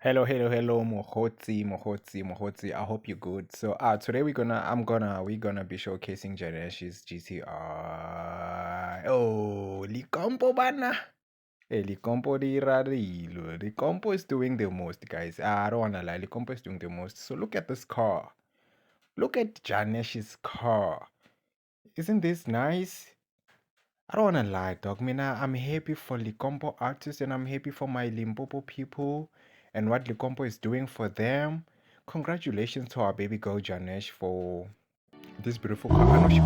Hello, Mohotzi. I hope you're good. So, today we're gonna be showcasing Janesh's GTI. Oh, Lekompo bana. Hey, Lekompo di rarilo. Lekompo is doing the most, guys. I don't wanna lie. Lekompo is doing the most. So look at this car. Look at Janesh's car. Isn't this nice? I don't wanna lie, dog. Mina, I'm happy for Lekompo artists and I'm happy for my Limpopo people and what Lekompo is doing for them. Congratulations to our baby girl Janesh for this beautiful car. I know she.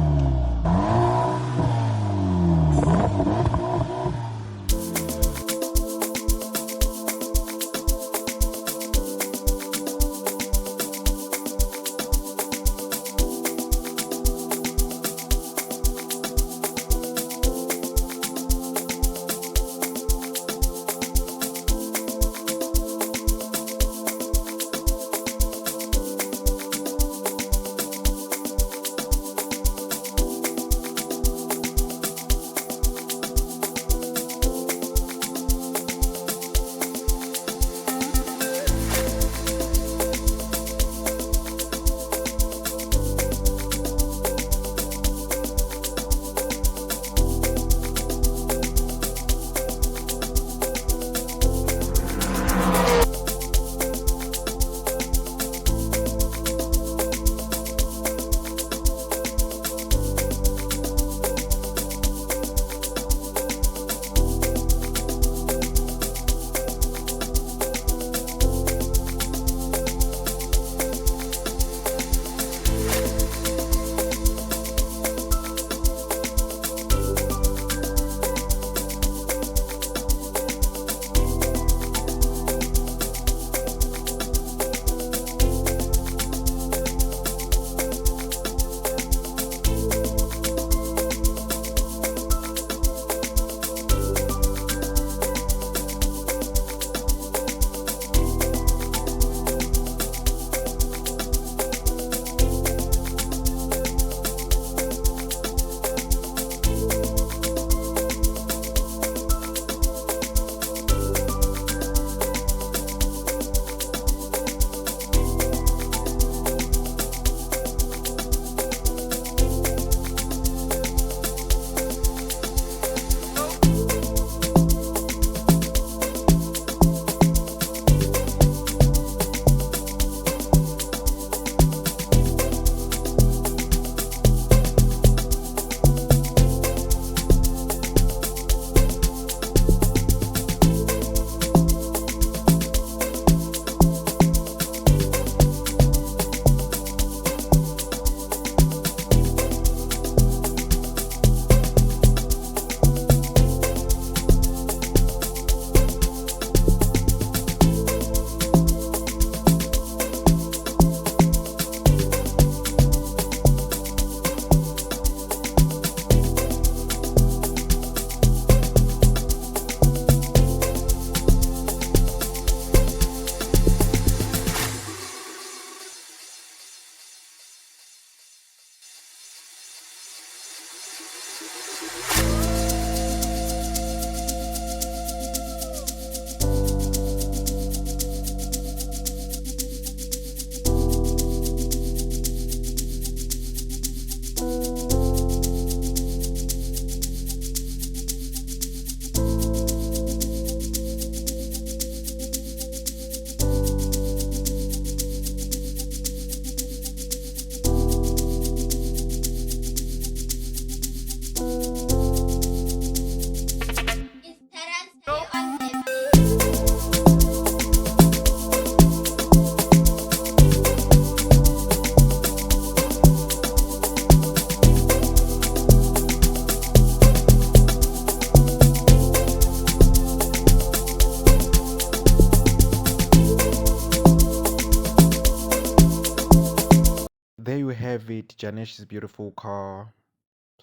There you have it, Janesh's beautiful car.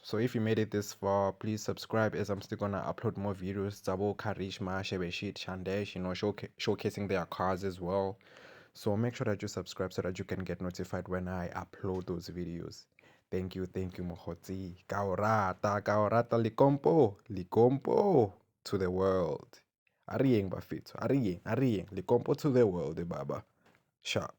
So if you made it this far, please subscribe as I'm still gonna upload more videos. Zabo Karishma, Shebeshit, Shandesh, showcasing their cars as well. So make sure that you subscribe so that you can get notified when I upload those videos. Thank you, Mohotzi. Kaorata, Lekompo, Lekompo to the world. A re yeng bafethu, a re yeng, Lekompo to the world, baba. Sharp.